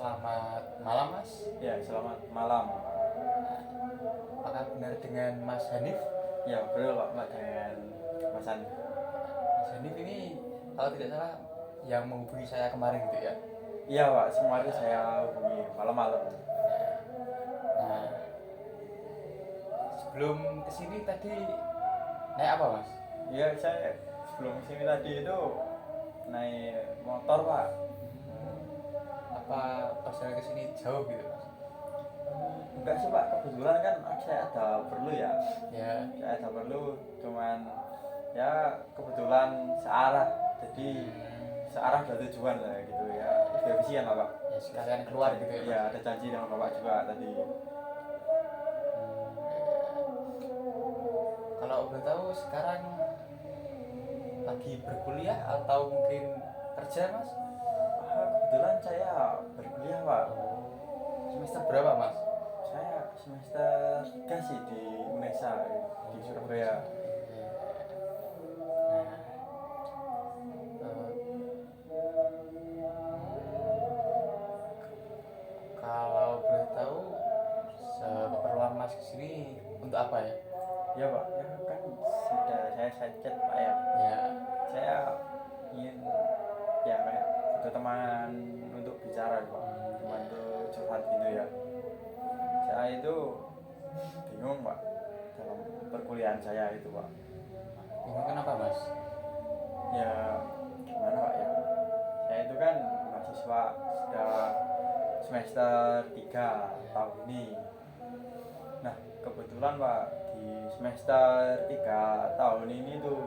selamat malam Mas. Ya, selamat malam. Apakah benar dengan Mas Hanif? Ya, betul Pak dengan Mas Andi. Mas Hanif ini kalau tidak salah yang menghubungi saya kemarin gitu ya. Iya Pak, kemarin saya hubungi malam-malam. Nah, sebelum kesini tadi naik apa Mas? Iya, saya sebelum sini tadi itu naik motor Pak. Apa perjalanan kesini jauh gitu Mas? Enggak sih Pak, kebetulan kan saya ada perlu ya. Ya, Saya ada perlu, cuman ya kebetulan searah. Jadi searah dua tujuan lah gitu ya. Udah visian lah Pak. ya sekalian keluar gitu ya Mas? Ya, ada janji dengan Bapak juga tadi. Kalau boleh tahu sekarang lagi berkuliah atau mungkin kerja Mas? Kebetulan saya berkuliah Pak. Semester berapa Mas? Saya semester 3 sih di UNESA di Surabaya. Kalau boleh tahu keperluan Mas kesini untuk apa ya? Ya Pak, ya kan sudah saya chat Pak ya. Ya, Saya ingin ya kayak butuh teman untuk bicara Pak, teman untuk curhat gitu ya. Saya itu bingung Pak dalam perkuliahan saya itu Pak. bingung kenapa Mas? Ya gimana Pak ya? Saya itu kan mahasiswa sudah semester 3 tahun ini. Nah, kebetulan Pak di semester 3 tahun ini tuh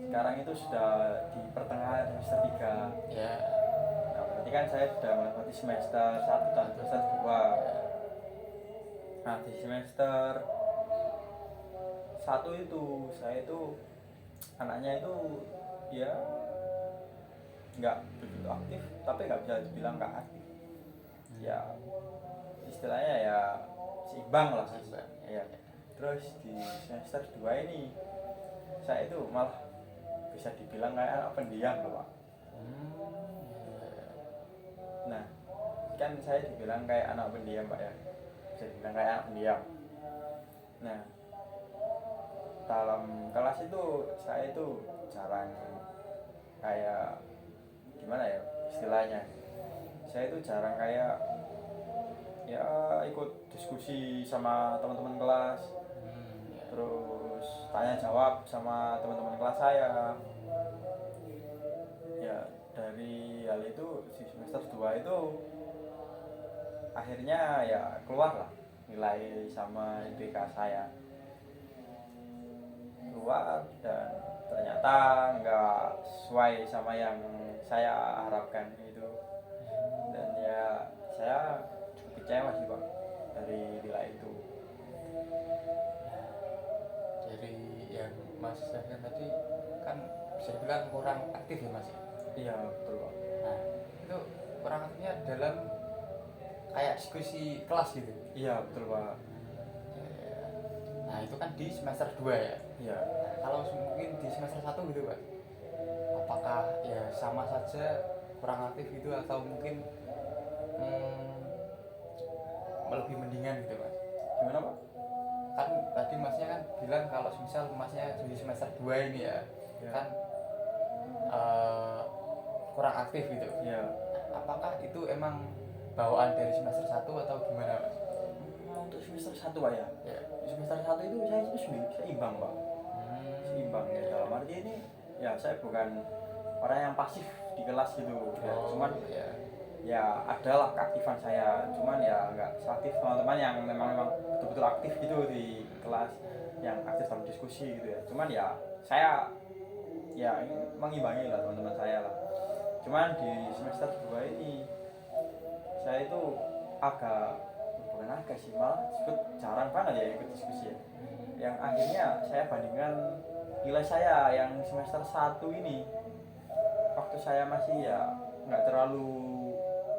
sekarang itu sudah di pertengahan semester 3. Ya, Nah, berarti kan saya sudah melewati semester 1 dan semester 2. Nah, di semester 1 itu saya itu anaknya itu ya nggak begitu aktif, tapi nggak bisa dibilang nggak aktif. Ya istilahnya ya seimbang lah. seimbang. Ya. Terus di semester 2 ini saya itu malah bisa dibilang kayak anak pendiam loh Pak. Nah, kan saya dibilang kayak anak pendiam Pak ya, bisa dibilang kayak anak pendiam. Nah, dalam kelas itu saya itu jarang kayak gimana ya istilahnya, saya itu jarang kayak ya ikut diskusi sama teman-teman kelas, terus tanya jawab sama teman-teman kelas saya. Ya dari hal itu di semester 2 itu akhirnya ya keluar lah nilai sama IPK saya keluar, dan ternyata nggak sesuai sama yang saya harapkan itu. Dan ya saya cukup kecewa sih Pak dari nilai itu. Dari yang Mas sampaikan tadi kan bisa dibilang kurang aktif ya Mas. Iya betul Pak. Nah, itu kurang aktifnya dalam kayak diskusi kelas gitu. Iya betul Pak. Nah, itu kan di semester 2 ya. Iya. Nah, kalau mungkin di semester 1 gitu Pak, apakah ya sama saja kurang aktif gitu atau mungkin lebih mendingan gitu Mas? Gimana Pak? Kan tadi Masnya kan bilang kalau misal Masnya di semester 2 ini ya, Ya. kan kurang aktif gitu. Iya. Apakah itu emang bawaan dari semester 1 atau gimana Mas? Untuk semester 1 Pak ya. Ya. Di semester 1 itu saya itu seimbang Pak. Seimbang ya, dalam arti ini ya saya bukan orang yang pasif di kelas gitu ya, cuman ya. ya adalah keaktifan saya, cuman ya nggak seaktif teman-teman yang memang betul-betul aktif gitu di kelas, yang aktif dalam diskusi gitu ya. Cuman ya saya ya ingin mengimbangi lah teman-teman saya lah. Cuman di semester 2 ini saya itu bukan agak sih, malah sebut jarang banget ya ikut diskusi ya. Yang akhirnya saya bandingkan nilai saya yang semester 1 ini, waktu saya masih ya nggak terlalu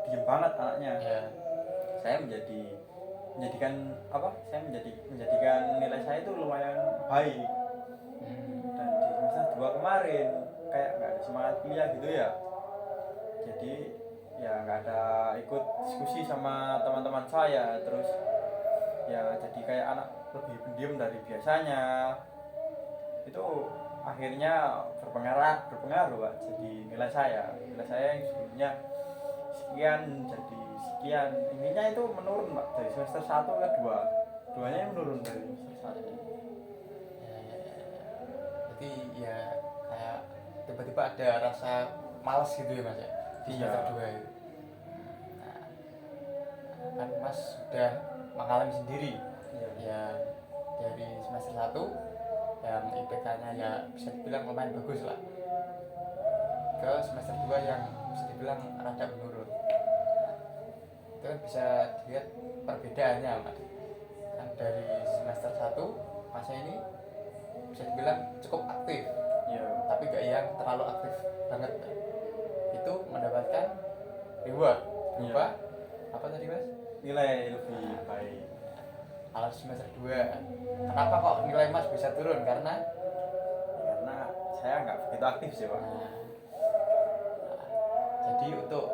diem banget anaknya. Ya. Saya menjadikan nilai saya itu lumayan baik. Dan di semester 2 kemarin kayak nggak ada semangat kuliah gitu ya. Jadi ya nggak ada ikut diskusi sama teman-teman saya, terus ya jadi kayak anak lebih pendiam dari biasanya. Itu akhirnya berpengaruh Pak, jadi nilai saya yang sebelumnya sekian jadi sekian, intinya itu menurun Pak, dari semester 1 ke 2, duanya menurun dari semester 1. Berarti ya kayak tiba-tiba ada rasa malas gitu ya Mas ya di Iya. semester 2 itu. Kan Mas sudah mengalami sendiri Iya. ya, dari semester 1 yang IPK-nya ya bisa dibilang lumayan bagus lah, ke semester 2 yang bisa dibilang rada menurun. Itu kan bisa dilihat perbedaannya Mas, kan dari semester 1 Masnya ini bisa dibilang cukup aktif, Iya. tapi gak yang terlalu aktif banget. Itu mendapatkan reward berupa apa tadi Mas? Nilai lebih baik. Kalau semester 2 kenapa kok nilai Mas bisa turun? Karena Saya nggak begitu aktif sih Pak. jadi untuk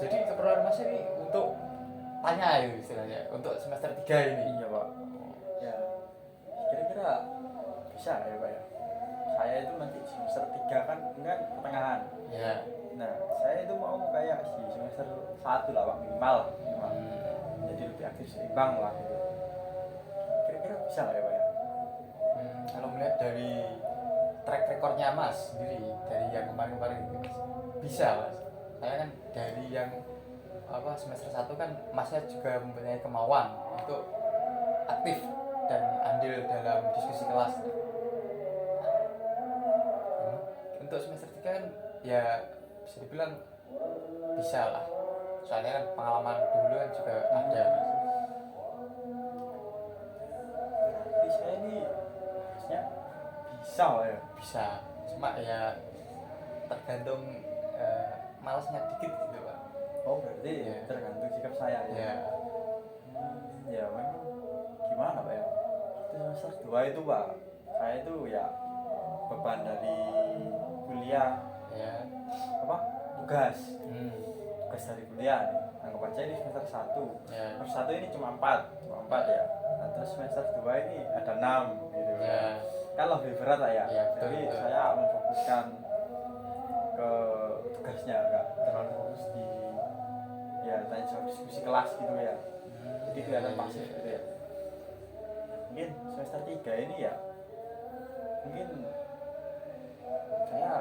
jadi keperluan Mas ini untuk tanya itu istilahnya untuk semester 3 ini. Iya Pak. Ya kira-kira bisa ya Pak ya. Saya itu nanti semester 3 kan pertengahan. Ya. Nah saya itu mau kayak si semester 1 lah Pak, minimal. Jadi lebih aktif seimbang lah gitu. Kira-kira bisa nggak ya Pak ya? Kalau melihat dari track recordnya Mas sendiri dari yang kemarin-kemarin itu Mas, bisa Mas. Saya kan dari yang semester 1 kan Masnya juga mempunyai kemauan untuk aktif dan andil dalam diskusi kelas. Untuk semester 3 kan ya bisa dibilang bisa lah, soalnya kan pengalaman dulu kan juga ada Mas. Berarti saya ini harusnya bisa lah ya. Bisa, cuma ya tergantung malasnya dikit gitu Pak. Oh berarti Ya. tergantung sikap saya ya. Ya. Ya memang gimana Pak ya, itu semester 2 itu Pak, saya itu ya beban dari kuliah, Ya. tugas dari kuliah nih, anggap aja ini semester 1. Ya. Semester 1 ini cuma 4 ya. Nah terus semester 2 ini ada 6 gitu Ya. kan lebih berat lah ya. Ya, betul, Jadi betul. saya memfokuskan ke tugasnya, nggak terlalu fokus di ya tanya jawab diskusi kelas gitu ya. Jadi kelihatan pasif gitu ya. Mungkin semester 3 ini ya mungkin saya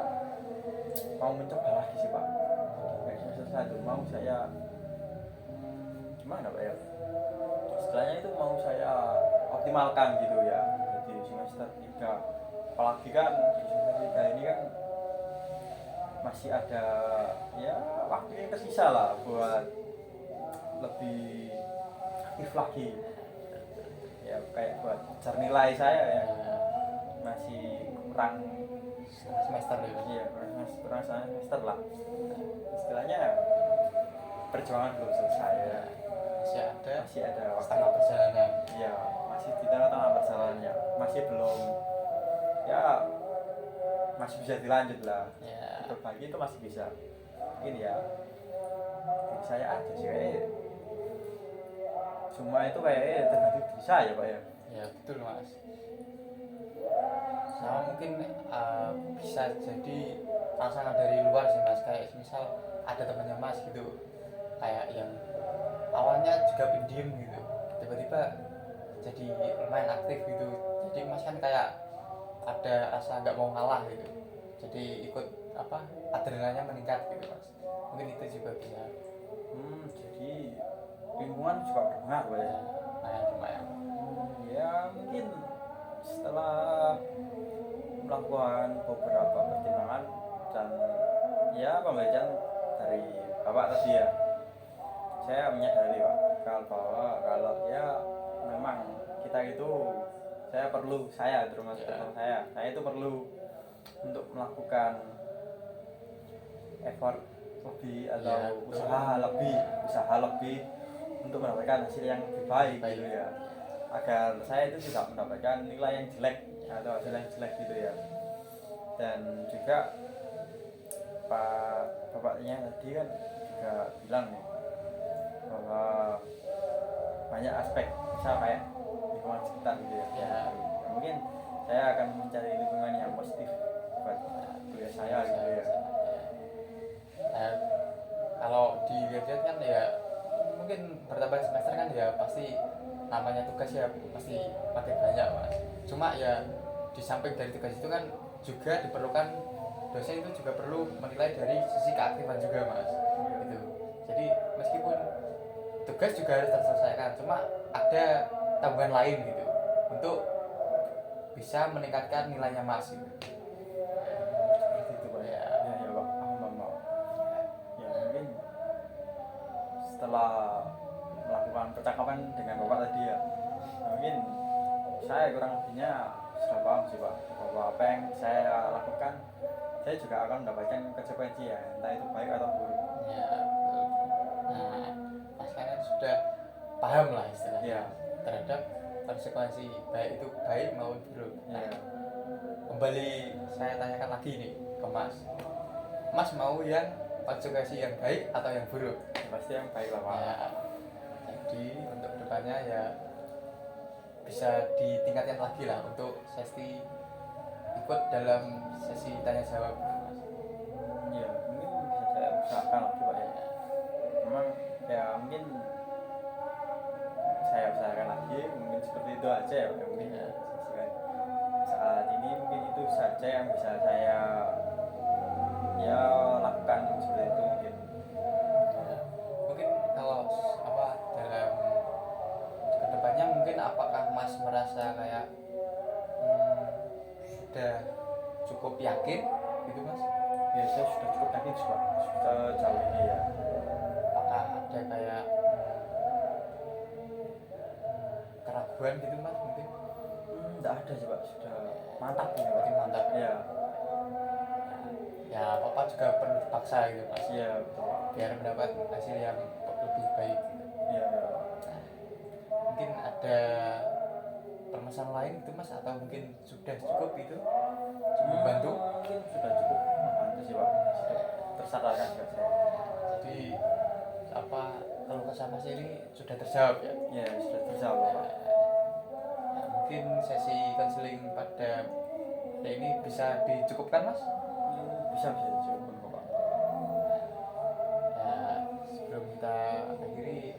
mau mencoba lagi sih Pak. Kayak semester 1 mau saya gimana Pak ya, istilahnya itu mau saya optimalkan gitu ya. Jadi semester 3 apalagi kan di semester 3 ini kan masih ada ya waktu yang tersisa lah buat lebih aktif lagi ya, kayak buat cari nilai saya ya masih kurang Semester ya. iya kurang semester lah, istilahnya perjuangan belum selesai ya. Masih ada waktu setengah perjalanan. iya, masih di tengah-tengah perjalanannya, masih belum ya, masih bisa dilanjut lah. Ya. Berbagi itu masih bisa. Mungkin ya diri saya aja sih kayak semua itu kayak tergantung diri saya Pak ya. Ya betul Mas. Sama mungkin bisa jadi rangsangan dari luar sih Mas, kayak misal ada temannya Mas gitu, kayak yang awalnya juga pendiam gitu, tiba-tiba jadi lumayan aktif gitu. Jadi Mas kan kayak ada rasa nggak mau ngalah gitu, jadi ikut adrenalinnya meningkat gitu Mas. Mungkin itu juga bisa. Jadi lingkungan juga berpengaruh ya. Lumayan. Ya mungkin setelah melakukan beberapa pertimbangan dan ya pembelajaran dari Bapak tadi ya, saya menyadari Pak kalau ya memang kita itu saya termasuk saya itu perlu untuk melakukan effort lebih atau usaha lebih untuk mendapatkan hasil yang lebih baik gitu ya, agar saya itu tidak mendapatkan nilai yang jelek atau hasil yang jelek gitu ya. Dan juga bapaknya tadi kan juga bilang nih bahwa banyak aspek misal kayak lingkungan sekitar gitu ya. Ya. Mungkin saya akan mencari lingkungan yang positif buat kuliah saya gitu ya. Nah, kalau dilihat-lihat kan ya mungkin bertambah semester kan ya pasti namanya tugas ya pasti makin banyak mas. Cuma ya di samping dari tugas itu kan juga diperlukan dosen itu juga perlu menilai dari sisi keaktifan juga mas. Gitu. Jadi meskipun tugas juga harus terselesaikan, cuma ada tabungan lain gitu untuk bisa meningkatkan nilainya mas. Gitu. Seperti itu Pak. Ya. Ya Pak, paham Pak. Ya mungkin setelah melakukan percakapan dengan Bapak tadi ya, mungkin saya kurang lebihnya sudah paham sih Pak bahwa apa yang saya lakukan saya juga akan mendapatkan konsekuensi ya, entah itu baik atau buruk. Ya, betul. Nah, mas kan sudah paham lah istilahnya Ya. terhadap konsekuensi baik itu baik maupun buruk. Nah, Ya. kembali saya tanyakan lagi nih ke mas. Mas mau yang konsekuensi yang baik atau yang buruk? Ya, pasti yang baik lah Pak. Ya, jadi untuk kedepannya ya bisa ditingkatkan lagi lah untuk sesi ikut dalam sesi tanya jawab mas. Ya mungkin bisa saya usahakan lagi Pak ya. Memang ya mungkin saya usahakan lagi, mungkin seperti itu aja ya Pak. Mungkin Ya. saat ini mungkin itu saja yang bisa saya ya lakukan seperti itu mungkin. Ya, mungkin kalau apa dalam kedepannya mungkin apakah mas merasa kayak sudah cukup yakin gitu mas? Ya saya sudah cukup yakin sih Pak sejauh ini ya. Apakah ada kayak keraguan gitu mas mungkin? Tidak ada sih Pak, sudah mantap ini Pak. Berarti mantap. Ya, Ya apa juga perlu dipaksa gitu mas, iya betul Pak. biar mendapat hasil yang lebih baik gitu. Iya, ya. Mungkin ada permasalahan lain gitu mas atau mungkin sudah cukup gitu cukup membantu? Mungkin sudah cukup membantu sih Pak, sudah tersadarkan juga saya. Jadi apa kalau kesah mas ini sudah terjawab ya? Ya sudah terjawab Pak. Nah, mungkin sesi konseling pada hari ini bisa dicukupkan mas? Bisa cukup Pak. Ya sebelum kita akhiri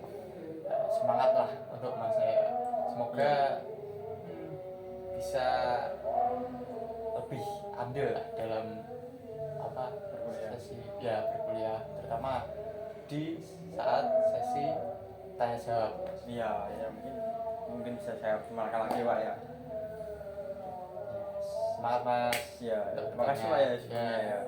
semangat lah untuk mas ya. Semoga bisa lebih andil lah dalam apa Berkuliah. sesi ya berkuliah terutama di saat sesi tanya jawab. Iya, ya mungkin bisa saya optimalkan lagi Pak ya. Semangat mas. Iya, terima kasih Pak ya sebelumnya ya.